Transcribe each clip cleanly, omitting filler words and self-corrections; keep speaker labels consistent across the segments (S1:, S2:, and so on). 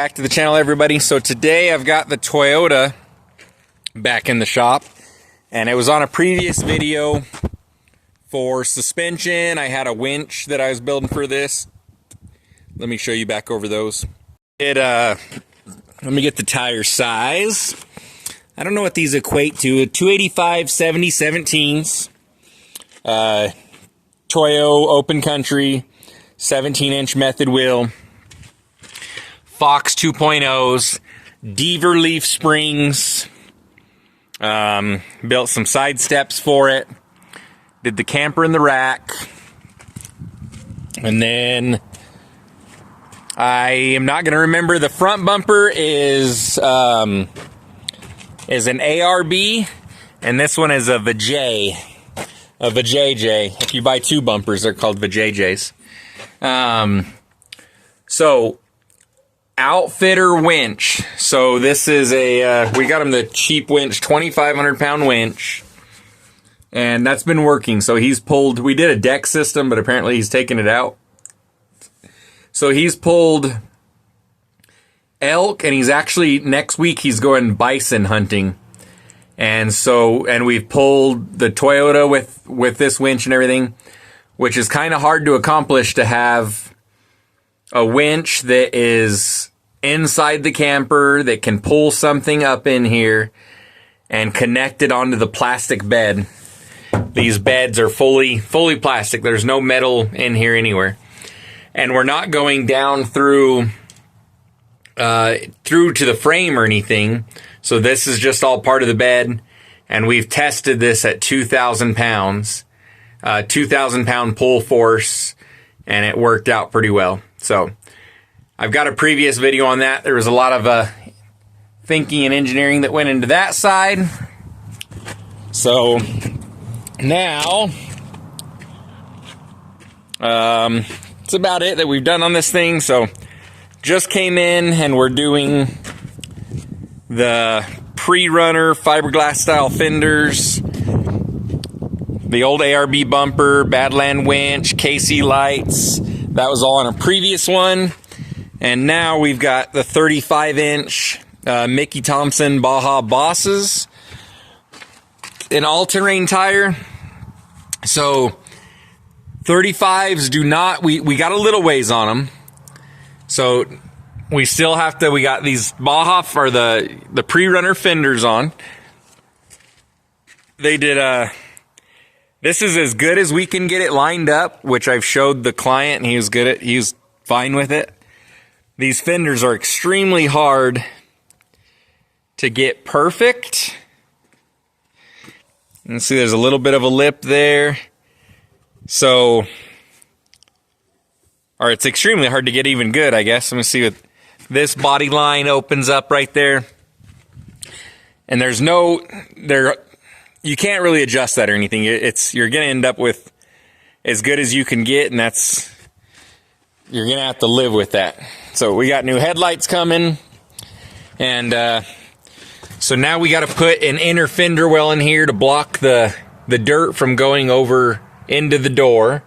S1: Back to the channel, everybody. So today I've got the Toyota back in the shop, and it was on a previous video for suspension. I had a winch that I was building for this. Let me show you back over those. Let me get the tire size. I don't know what these equate to. 285 70 17s. Toyo Open Country 17-inch method wheel. Fox 2.0s, Deaver leaf springs, built some side steps for it, did the camper in the rack, and then I am not going to remember, the front bumper is an ARB, and this one is a Vajayjay. If you buy two bumpers, they're called Vajayjays. So outfitter winch. So this is we got him the cheap winch, 2,500 pound winch, and that's been working. So he's pulled, we did a deck system, but apparently he's taken it out. So he's pulled elk, and he's actually, next week he's going bison hunting. And we've pulled the Toyota with this winch and everything, which is kind of hard to accomplish, to have a winch that is inside the camper that can pull something up in here and connect it onto the plastic bed. These beds are fully plastic. There's no metal in here anywhere. And we're not going down through to the frame or anything. So this is just all part of the bed. And we've tested this at 2,000 pounds, 2,000 pound pull force, and it worked out pretty well. So I've got a previous video on that. There was a lot of thinking and engineering that went into that side. So now it's about it that we've done on this thing. So just came in and we're doing the pre-runner fiberglass style fenders, the old ARB bumper, Badland winch, KC lights. That was all on a previous one. And now we've got the 35-inch Mickey Thompson Baja Bosses, an all-terrain tire. So 35s do not, we got a little ways on them. So we still have to, we got these Baja, or the pre-runner fenders on. They did this is as good as we can get it lined up, which I've showed the client, and he was fine with it. These fenders are extremely hard to get perfect. You can see there's a little bit of a lip there. So, or it's extremely hard to get even good, I guess. Let me see what this body line opens up right there. And you can't really adjust that or anything. You're going to end up with as good as you can get, and you're going to have to live with that. So we got new headlights coming, and so now we got to put an inner fender well in here to block the dirt from going over into the door.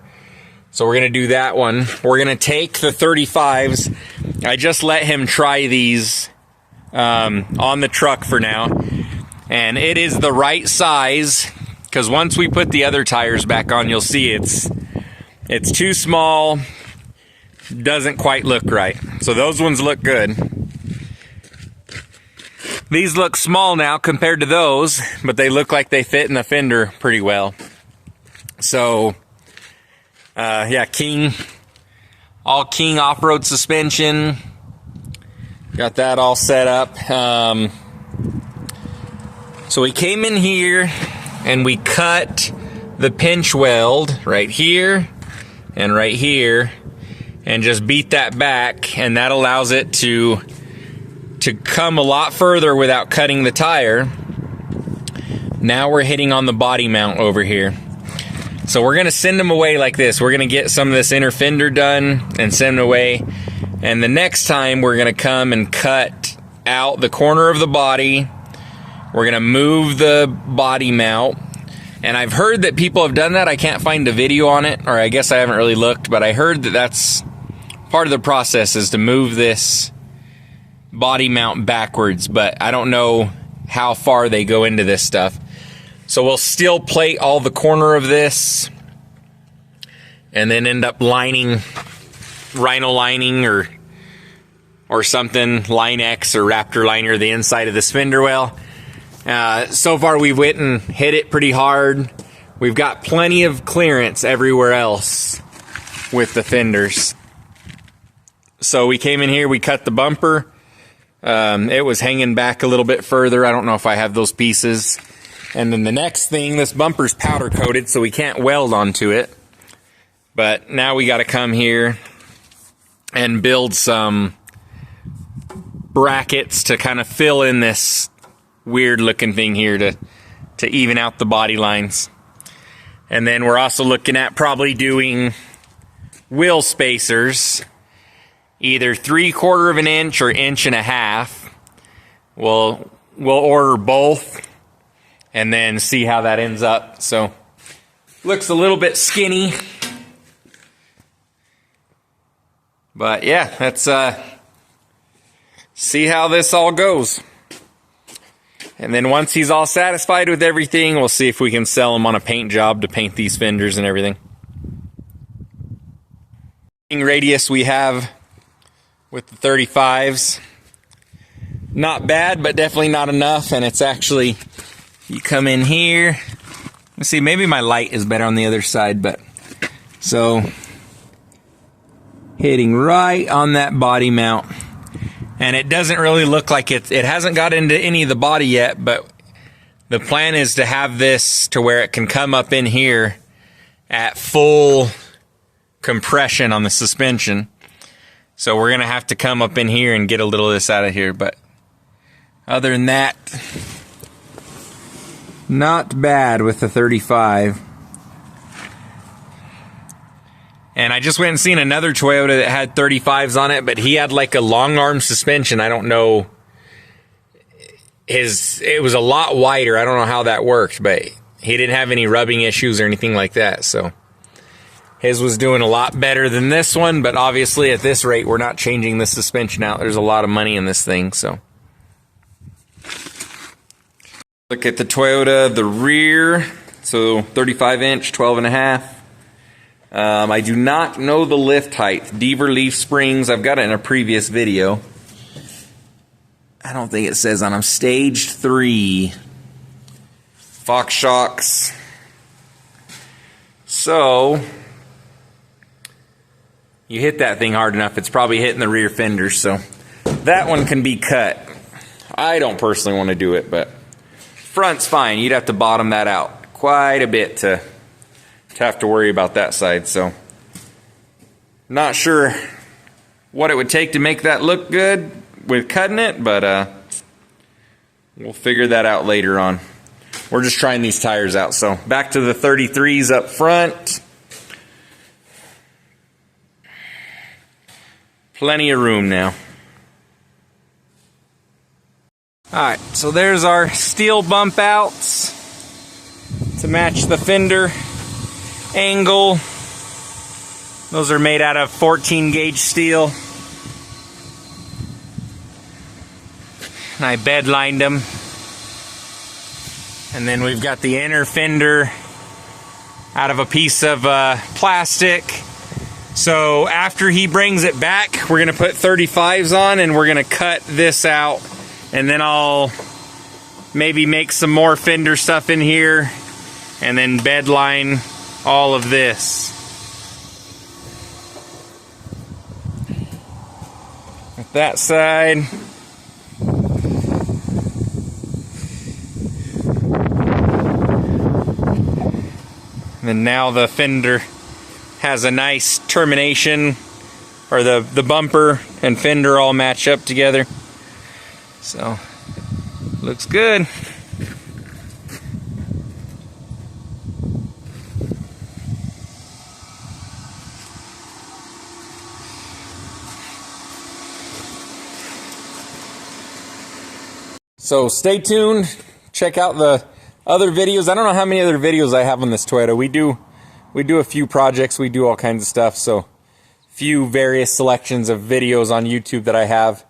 S1: So we're going to do that one. We're going to take the 35s. I just let him try these on the truck for now, and it is the right size, because once we put the other tires back on, you'll see it's too small. Doesn't quite look right. So those ones look good. These look small now compared to those, but they look like they fit in the fender pretty well. So yeah, all King off-road suspension. Got that all set up. So we came in here and we cut the pinch weld right here and right here, and just beat that back, and that allows it to come a lot further without cutting the tire. Now we're hitting on the body mount over here. So we're going to send them away like this. We're going to get some of this inner fender done and send them away. And the next time we're going to come and cut out the corner of the body. We're going to move the body mount. And I've heard that people have done that. I can't find a video on it, or I guess I haven't really looked, but I heard that that's part of the process, is to move this body mount backwards, but I don't know how far they go into this stuff. So we'll steel plate all the corner of this and then end up lining, rhino lining or something, Line X or Raptor liner the inside of this fender well. So far we've went and hit it pretty hard. We've got plenty of clearance everywhere else with the fenders. So we came in here, we cut the bumper. It was hanging back a little bit further. I don't know if I have those pieces. And then the next thing, this bumper's powder coated, so we can't weld onto it. But now we got to come here and build some brackets to kind of fill in this weird looking thing here to even out the body lines. And then we're also looking at probably doing wheel spacers, either 3/4 of an inch or 1.5 inches. We'll order both and then see how that ends up. So looks a little bit skinny, but yeah, let's see how this all goes. And then once he's all satisfied with everything, we'll see if we can sell him on a paint job to paint these fenders and everything. Radius we have with the 35s, not bad, but definitely not enough. And it's actually, you come in here, let's see, maybe my light is better on the other side, but so hitting right on that body mount. And it doesn't really look like it hasn't got into any of the body yet, but the plan is to have this to where it can come up in here at full compression on the suspension. So we're gonna have to come up in here and get a little of this out of here, but other than that, not bad with the 35. And I just went and seen another Toyota that had 35s on it, but he had like a long arm suspension. I don't know. It was a lot wider. I don't know how that worked, but he didn't have any rubbing issues or anything like that. So his was doing a lot better than this one, but obviously at this rate, we're not changing the suspension out. There's a lot of money in this thing, so. Look at the Toyota, the rear. So 35-inch, 12.5. I do not know the lift height. Deaver leaf springs, I've got it in a previous video. I don't think it says on them. Stage 3. Fox shocks. So, you hit that thing hard enough, it's probably hitting the rear fender, so that one can be cut. I don't personally want to do it, but front's fine. You'd have to bottom that out quite a bit to have to worry about that side, so not sure what it would take to make that look good with cutting it, but we'll figure that out later on. We're just trying these tires out. So back to the 33s up front. Plenty of room now. Alright, so there's our steel bump outs to match the fender angle. Those are made out of 14 gauge steel. And I bed lined them. And then we've got the inner fender out of a piece of plastic. So after he brings it back, we're gonna put 35s on and we're gonna cut this out. And then I'll maybe make some more fender stuff in here and then bed line all of this. With that side. And then now the fender has a nice termination, or the bumper and fender all match up together. So, looks good. So stay tuned, check out the other videos. I don't know how many other videos I have on this Toyota. We do a few projects, we do all kinds of stuff, so few various selections of videos on YouTube that I have.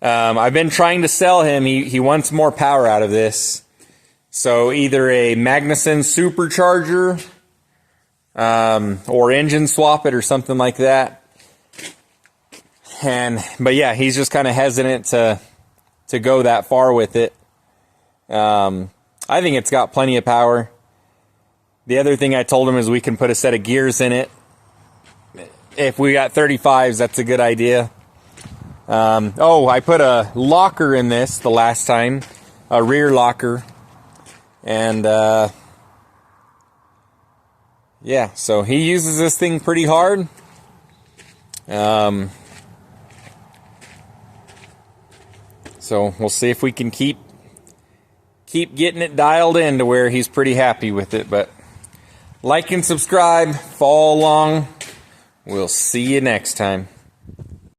S1: I've been trying to sell him. He wants more power out of this. So either a Magnuson supercharger or engine swap it or something like that. But yeah, he's just kind of hesitant to go that far with it. I think it's got plenty of power. The other thing I told him is we can put a set of gears in it. If we got 35s, that's a good idea. I put a locker in this the last time, a rear locker. And yeah, so he uses this thing pretty hard. So we'll see if we can keep getting it dialed in to where he's pretty happy with it. But like and subscribe, follow along. We'll see you next time.